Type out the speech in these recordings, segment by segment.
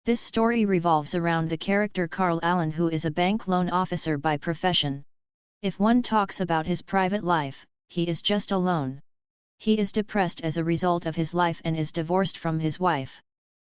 This story revolves around the character Carl Allen, who is a bank loan officer by profession. If one talks about his private life, he is just alone. He is depressed as a result of his life and is divorced from his wife.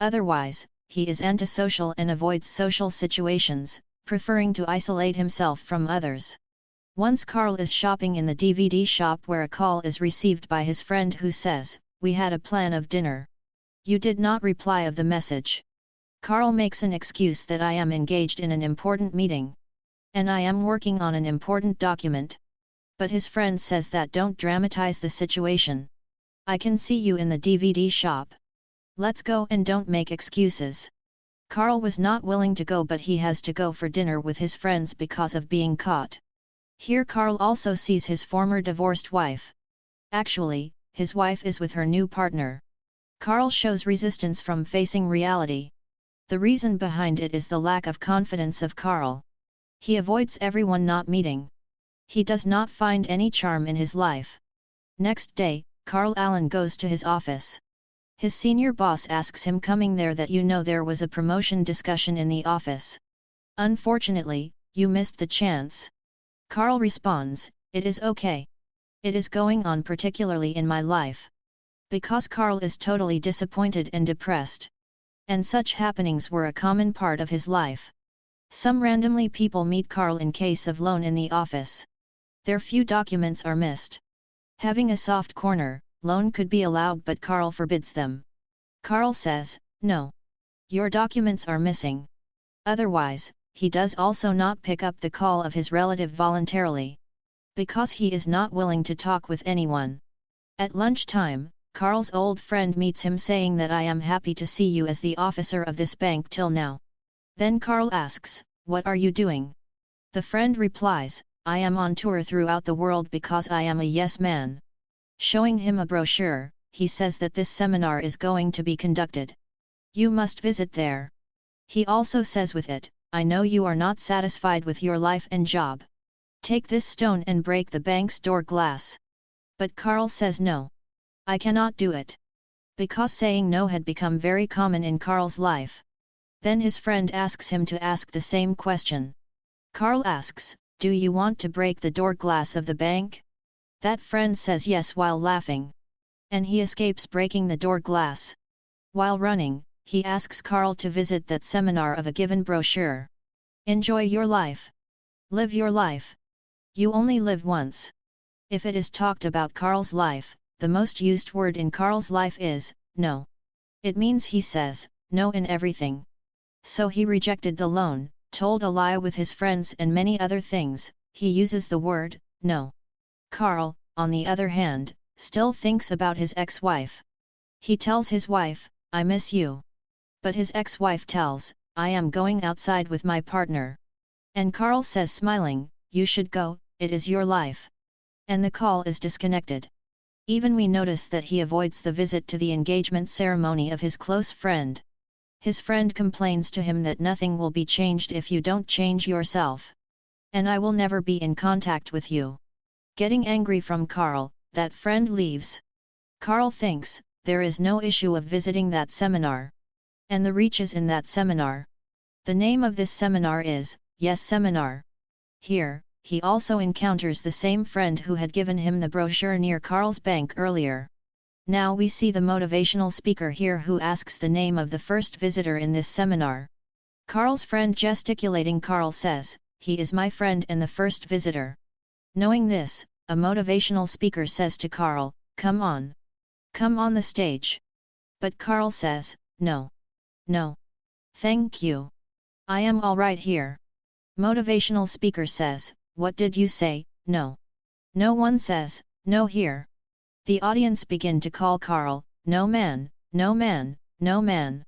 Otherwise, he is antisocial and avoids social situations, preferring to isolate himself from others. Once Carl is shopping in the DVD shop where a call is received by his friend who says, "We had a plan of dinner. You did not reply of the message." Carl makes an excuse that I am engaged in an important meeting. And I am working on an important document. But his friend says that don't dramatize the situation. I can see you in the DVD shop. Let's go and don't make excuses. Carl was not willing to go, but he has to go for dinner with his friends because of being caught. Here Carl also sees his former divorced wife. Actually, his wife is with her new partner. Carl shows resistance from facing reality. The reason behind it is the lack of confidence of Carl. He avoids everyone not meeting. He does not find any charm in his life. Next day, Carl Allen goes to his office. His senior boss asks him coming there that there was a promotion discussion in the office. Unfortunately, you missed the chance. Carl responds, "It is okay. It is going on particularly in my life." Because Carl is totally disappointed and depressed. And such happenings were a common part of his life. Some randomly people meet Carl in case of loan in the office. Their few documents are missed. Having a soft corner, loan could be allowed, but Carl forbids them. Carl says, "No. Your documents are missing." Otherwise, he does also not pick up the call of his relative voluntarily. Because he is not willing to talk with anyone. At lunchtime, Carl's old friend meets him saying that I am happy to see you as the officer of this bank till now. Then Carl asks, "What are you doing?" The friend replies, "I am on tour throughout the world because I am a yes man." Showing him a brochure, he says that this seminar is going to be conducted. You must visit there. He also says with it, "I know you are not satisfied with your life and job. Take this stone and break the bank's door glass." But Carl says no. I cannot do it. Because saying no had become very common in Carl's life. Then his friend asks him to ask the same question. Carl asks, "Do you want to break the door glass of the bank?" That friend says yes while laughing. And he escapes breaking the door glass. While running, he asks Carl to visit that seminar of a given brochure. Enjoy your life. Live your life. You only live once. If it is talked about Carl's life, the most used word in Carl's life is, no. It means he says, no in everything. So he rejected the loan, told a lie with his friends and many other things, he uses the word, no. Carl, on the other hand, still thinks about his ex-wife. He tells his wife, "I miss you." But his ex-wife tells, "I am going outside with my partner." And Carl says smiling, "You should go, it is your life." And the call is disconnected. Even we notice that he avoids the visit to the engagement ceremony of his close friend. His friend complains to him that nothing will be changed if you don't change yourself. And I will never be in contact with you. Getting angry from Carl, that friend leaves. Carl thinks, there is no issue of visiting that seminar. And the reach is in that seminar. The name of this seminar is, Yes Seminar. Here, he also encounters the same friend who had given him the brochure near Carl's bank earlier. Now we see the motivational speaker here who asks the name of the first visitor in this seminar. Carl's friend gesticulating Carl says, "He is my friend and the first visitor." Knowing this, a motivational speaker says to Carl, "Come on. Come on the stage." But Carl says, "No. No. Thank you. I am all right here." Motivational speaker says, "What did you say, no?" No one says, "No" here. The audience begin to call Carl, "No man, no man, no man."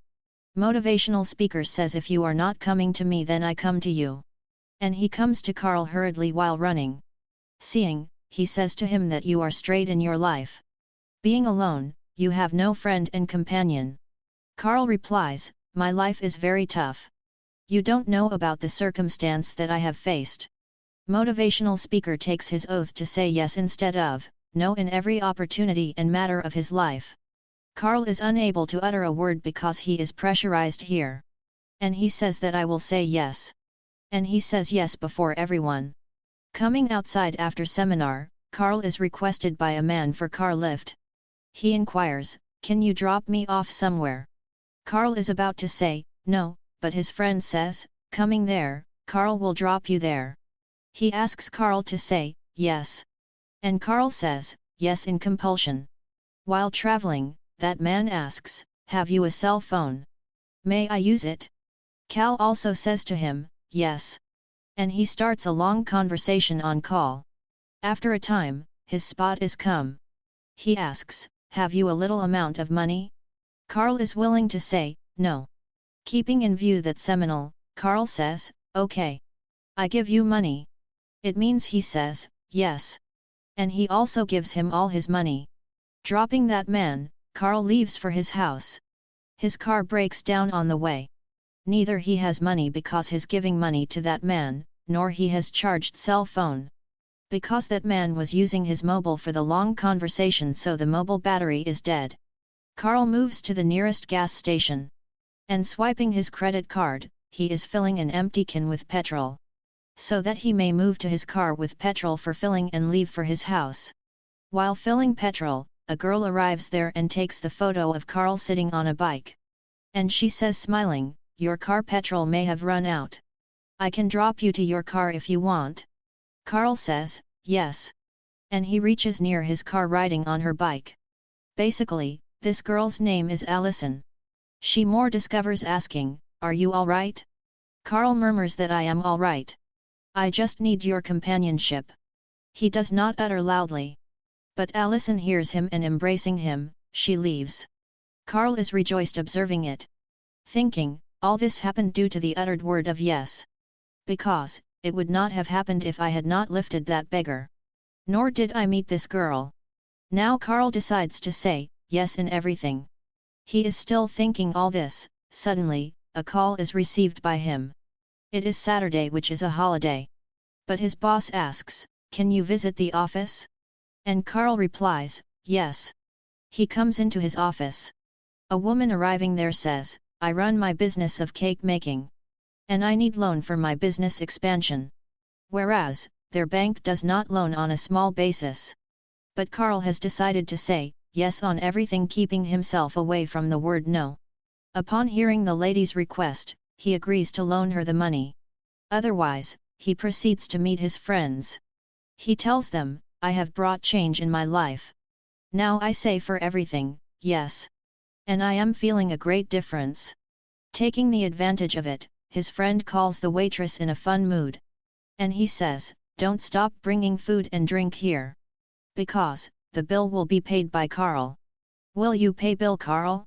Motivational speaker says, "If you are not coming to me, then I come to you." And he comes to Carl hurriedly while running. Seeing, he says to him that you are straight in your life. Being alone, you have no friend and companion. Carl replies, "My life is very tough. You don't know about the circumstance that I have faced." Motivational speaker takes his oath to say yes instead of no in every opportunity and matter of his life. Carl is unable to utter a word because he is pressurized here. And he says that I will say yes. And he says yes before everyone. Coming outside after seminar, Carl is requested by a man for car lift. He inquires, "Can you drop me off somewhere?" Carl is about to say, "No," but his friend says, "Coming there, Carl will drop you there." He asks Carl to say, "Yes." And Carl says, "Yes" in compulsion. While traveling, that man asks, "Have you a cell phone? May I use it?" Cal also says to him, "Yes." And he starts a long conversation on call. After a time, his spot is come. He asks, "Have you a little amount of money?" Carl is willing to say, "No." Keeping in view that seminal, Carl says, "Okay. I give you money." It means he says, "Yes." And he also gives him all his money. Dropping that man, Carl leaves for his house. His car breaks down on the way. Neither he has money because he's giving money to that man, nor he has charged cell phone. Because that man was using his mobile for the long conversation, so the mobile battery is dead. Carl moves to the nearest gas station. And swiping his credit card, he is filling an empty can with petrol. So that he may move to his car with petrol for filling and leave for his house. While filling petrol, a girl arrives there and takes the photo of Carl sitting on a bike. And she says smiling, "Your car petrol may have run out. I can drop you to your car if you want." Carl says, "Yes." And he reaches near his car riding on her bike. Basically, this girl's name is Alison. She more discovers asking, "Are you alright?" Carl murmurs that "I am alright. I just need your companionship." He does not utter loudly. But Alison hears him and embracing him, she leaves. Carl is rejoiced observing it. Thinking, all this happened due to the uttered word of yes. Because, it would not have happened if I had not lifted that beggar. Nor did I meet this girl. Now Carl decides to say, yes in everything. He is still thinking all this, suddenly, a call is received by him. It is Saturday, which is a holiday. But his boss asks, "Can you visit the office?" And Carl replies, "Yes." He comes into his office. A woman arriving there says, "I run my business of cake making. And I need loan for my business expansion." Whereas, their bank does not loan on a small basis. But Carl has decided to say, yes on everything, keeping himself away from the word no. Upon hearing the lady's request, he agrees to loan her the money. Otherwise, he proceeds to meet his friends. He tells them, "I have brought change in my life. Now I say for everything, yes. And I am feeling a great difference." Taking the advantage of it, his friend calls the waitress in a fun mood. And he says, "Don't stop bringing food and drink here. Because, the bill will be paid by Carl. Will you pay bill, Carl?"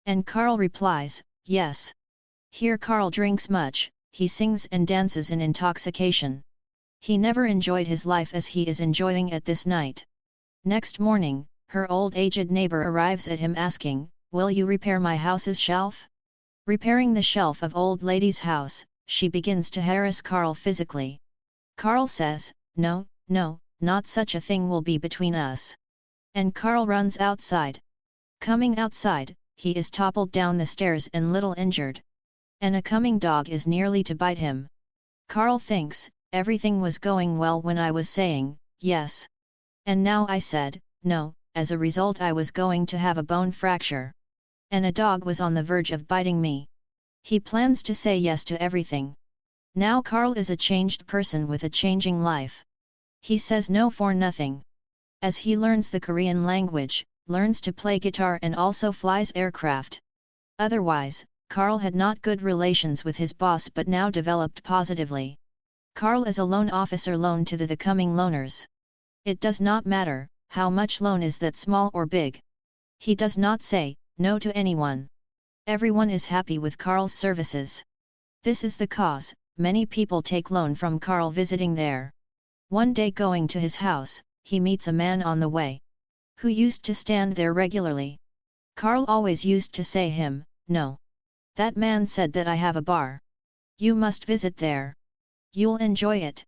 And Carl replies, "Yes." Here Carl drinks much, he sings and dances in intoxication. He never enjoyed his life as he is enjoying it this night. Next morning, her old aged neighbor arrives at him asking, "Will you repair my house's shelf?" Repairing the shelf of old lady's house, she begins to harass Carl physically. Carl says, "No, no, not such a thing will be between us." And Carl runs outside. Coming outside, he is toppled down the stairs and little injured. And a coming dog is nearly to bite him. Carl thinks, everything was going well when I was saying, yes. And now I said, no, as a result I was going to have a bone fracture. And a dog was on the verge of biting me. He plans to say yes to everything. Now Carl is a changed person with a changing life. He says no for nothing. As he learns the Korean language, learns to play guitar and also flies aircraft. Otherwise, Carl had not good relations with his boss but now developed positively. Carl is a loan officer loan to the coming loaners. It does not matter, how much loan is that small or big. He does not say, no to anyone. Everyone is happy with Carl's services. This is the cause, many people take loan from Carl visiting there. One day going to his house, he meets a man on the way. Who used to stand there regularly. Carl always used to say him, no. That man said that I have a bar. You must visit there. You'll enjoy it.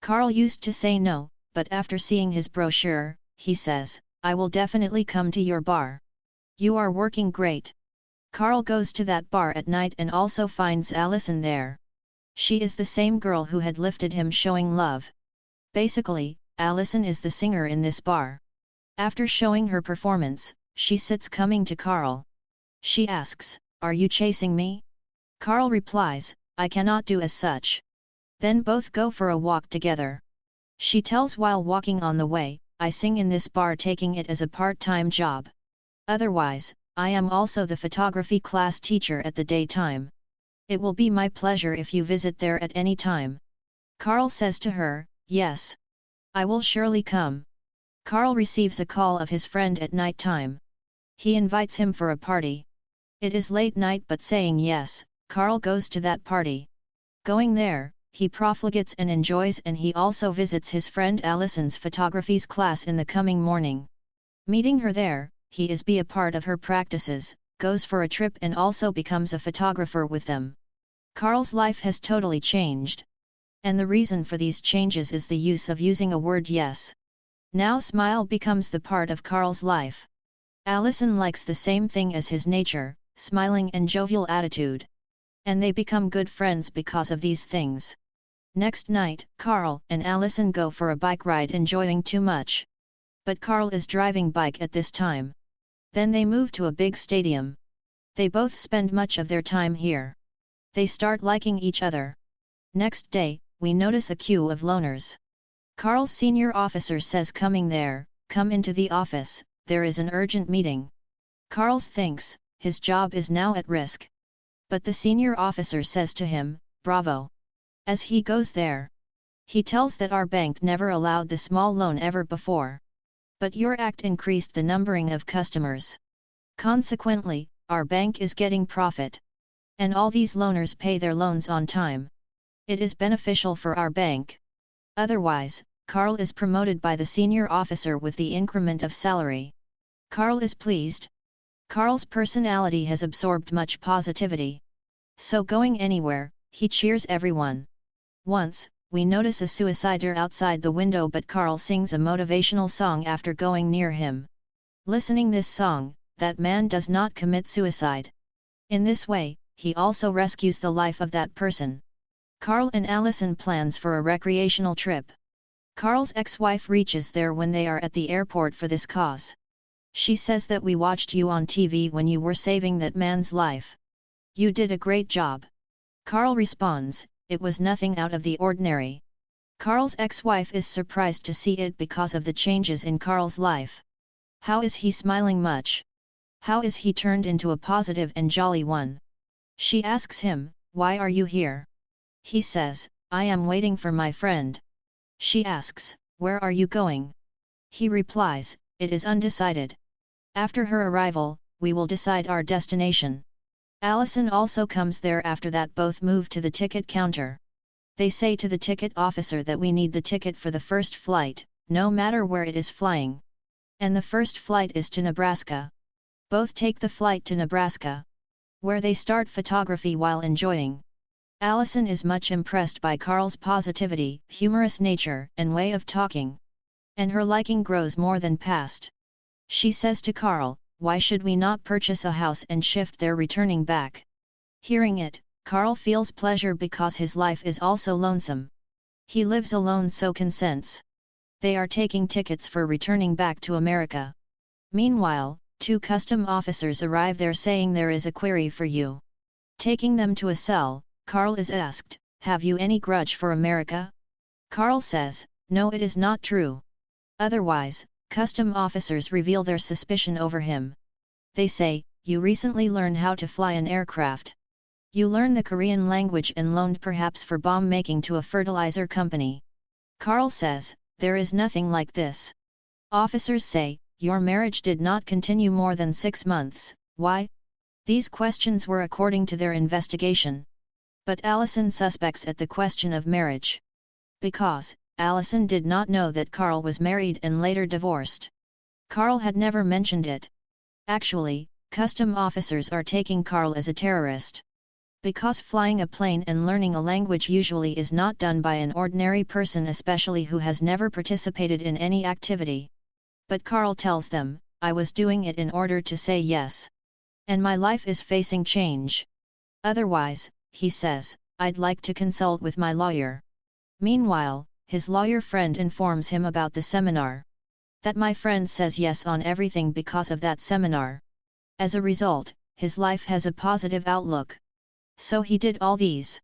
Carl used to say no, but after seeing his brochure, he says, I will definitely come to your bar. You are working great. Carl goes to that bar at night and also finds Alison there. She is the same girl who had lifted him, showing love. Basically, Alison is the singer in this bar. After showing her performance, she sits coming to Carl. She asks, "Are you chasing me?" Carl replies, "I cannot do as such." Then both go for a walk together. She tells while walking on the way, "I sing in this bar, taking it as a part-time job. Otherwise, I am also the photography class teacher at the daytime. It will be my pleasure if you visit there at any time." Carl says to her, "Yes. I will surely come." Carl receives a call of his friend at night time. He invites him for a party. It is late night, but saying yes, Carl goes to that party. Going there, he profligates and enjoys, and he also visits his friend Alison's photography's class in the coming morning. Meeting her there, he is be a part of her practices, goes for a trip and also becomes a photographer with them. Carl's life has totally changed. And the reason for these changes is the use of using a word yes. Now smile becomes the part of Carl's life. Alison likes the same thing as his nature, smiling and jovial attitude. And they become good friends because of these things. Next night, Carl and Alison go for a bike ride, enjoying too much. But Carl is driving bike at this time. Then they move to a big stadium. They both spend much of their time here. They start liking each other. Next day, we notice a queue of loners. Carl's senior officer says, "Coming there, come into the office, there is an urgent meeting." Carl thinks, his job is now at risk. But the senior officer says to him, "Bravo." As he goes there, he tells that our bank never allowed the small loan ever before. But your act increased the numbering of customers. Consequently, our bank is getting profit. And all these loaners pay their loans on time. It is beneficial for our bank. Otherwise, Carl is promoted by the senior officer with the increment of salary. Carl is pleased. Carl's personality has absorbed much positivity. So going anywhere, he cheers everyone. Once, we notice a suicider outside the window, but Carl sings a motivational song after going near him. Listening this song, that man does not commit suicide. In this way, he also rescues the life of that person. Carl and Alison plans for a recreational trip. Carl's ex-wife reaches there when they are at the airport for this cause. She says that we watched you on TV when you were saving that man's life. You did a great job. Carl responds, "It was nothing out of the ordinary." Carl's ex-wife is surprised to see it because of the changes in Carl's life. How is he smiling much? How is he turned into a positive and jolly one? She asks him, "Why are you here?" He says, "I am waiting for my friend." She asks, "Where are you going?" He replies, "It is undecided. After her arrival, we will decide our destination." Alison also comes there. After that, both move to the ticket counter. They say to the ticket officer that we need the ticket for the first flight, no matter where it is flying. And the first flight is to Nebraska. Both take the flight to Nebraska, where they start photography while enjoying. Alison is much impressed by Carl's positivity, humorous nature, and way of talking. And her liking grows more than past. She says to Carl, "Why should we not purchase a house and shift there, returning back?" Hearing it, Carl feels pleasure because his life is also lonesome. He lives alone, so consents. They are taking tickets for returning back to America. Meanwhile, 2 custom officers arrive there saying there is a query for you. Taking them to a cell, Carl is asked, "Have you any grudge for America?" Carl says, "No, it is not true." Otherwise, custom officers reveal their suspicion over him. They say, "You recently learned how to fly an aircraft. You learned the Korean language and loaned perhaps for bomb making to a fertilizer company." Carl says, "There is nothing like this." Officers say, "Your marriage did not continue more than 6 months, why?" These questions were according to their investigation. But Alison suspects at the question of marriage. Because, Alison did not know that Carl was married and later divorced. Carl had never mentioned it. Actually, custom officers are taking Carl as a terrorist. Because flying a plane and learning a language usually is not done by an ordinary person, especially who has never participated in any activity. But Carl tells them, "I was doing it in order to say yes." And my life is facing change. Otherwise, he says, I'd like to consult with my lawyer. Meanwhile, his lawyer friend informs him about the seminar. That my friend says yes on everything because of that seminar. As a result, his life has a positive outlook. So he did all these.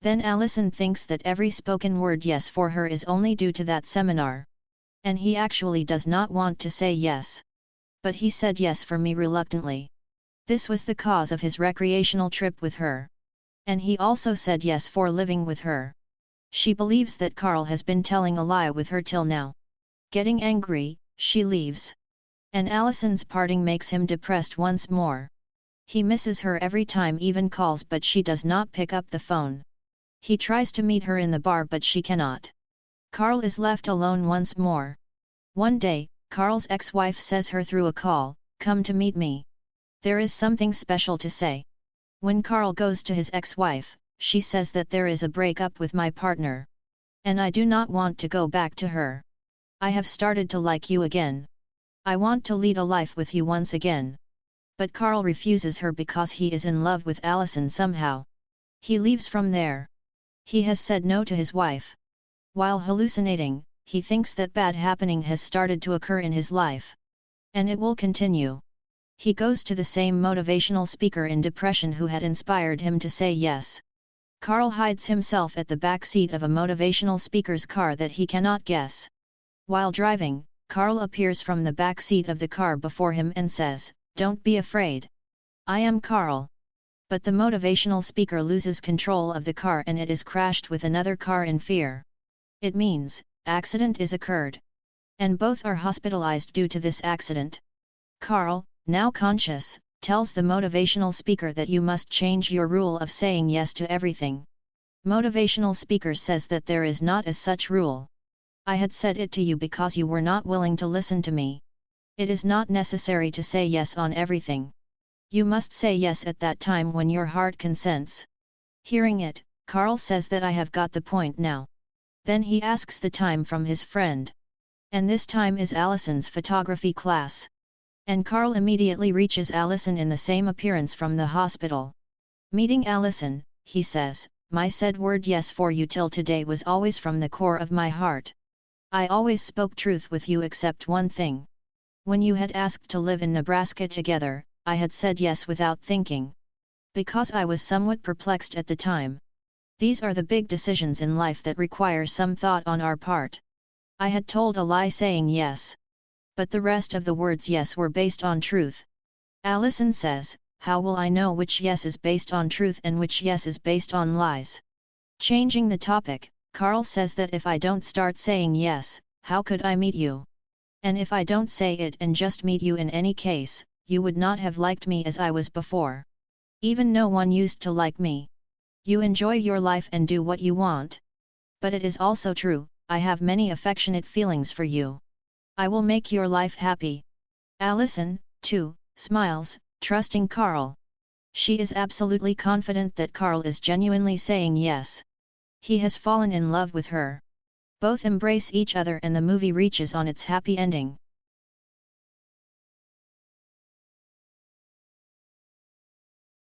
Then Alison thinks that every spoken word yes for her is only due to that seminar. And he actually does not want to say yes. But he said yes for me reluctantly. This was the cause of his recreational trip with her. And he also said yes for living with her. She believes that Carl has been telling a lie with her till now. Getting angry, she leaves. And Alison's parting makes him depressed once more. He misses her every time even calls, but she does not pick up the phone. He tries to meet her in the bar, but she cannot. Carl is left alone once more. One day, Carl's ex-wife says her through a call, "Come to meet me. There is something special to say." When Carl goes to his ex-wife, she says that there is a breakup with my partner. And I do not want to go back to her. I have started to like you again. I want to lead a life with you once again. But Carl refuses her because he is in love with Alison somehow. He leaves from there. He has said no to his wife. While hallucinating, he thinks that bad happening has started to occur in his life. And it will continue. He goes to the same motivational speaker in depression who had inspired him to say yes. Carl hides himself at the back seat of a motivational speaker's car that he cannot guess. While driving, Carl appears from the back seat of the car before him and says, "Don't be afraid. I am Carl." But the motivational speaker loses control of the car and it is crashed with another car in fear. It means, accident is occurred. And both are hospitalized due to this accident. Carl, now conscious, tells the motivational speaker that you must change your rule of saying yes to everything. Motivational speaker says that there is not as such rule. I had said it to you because you were not willing to listen to me. It is not necessary to say yes on everything. You must say yes at that time when your heart consents. Hearing it, Carl says that I have got the point now. Then he asks the time from his friend. And this time is Alison's photography class. And Carl immediately reaches Alison in the same appearance from the hospital. Meeting Alison, he says, "My said word yes for you till today was always from the core of my heart. I always spoke truth with you except one thing. When you had asked to live in Nebraska together, I had said yes without thinking. Because I was somewhat perplexed at the time. These are the big decisions in life that require some thought on our part. I had told a lie saying yes. But the rest of the words yes were based on truth." Alison says, "How will I know which yes is based on truth and which yes is based on lies?" Changing the topic, Carl says that if I don't start saying yes, how could I meet you? And if I don't say it and just meet you in any case, you would not have liked me as I was before. Even no one used to like me. You enjoy your life and do what you want. But it is also true, I have many affectionate feelings for you. I will make your life happy." Alison, too, smiles, trusting Carl. She is absolutely confident that Carl is genuinely saying yes. He has fallen in love with her. Both embrace each other and the movie reaches on its happy ending.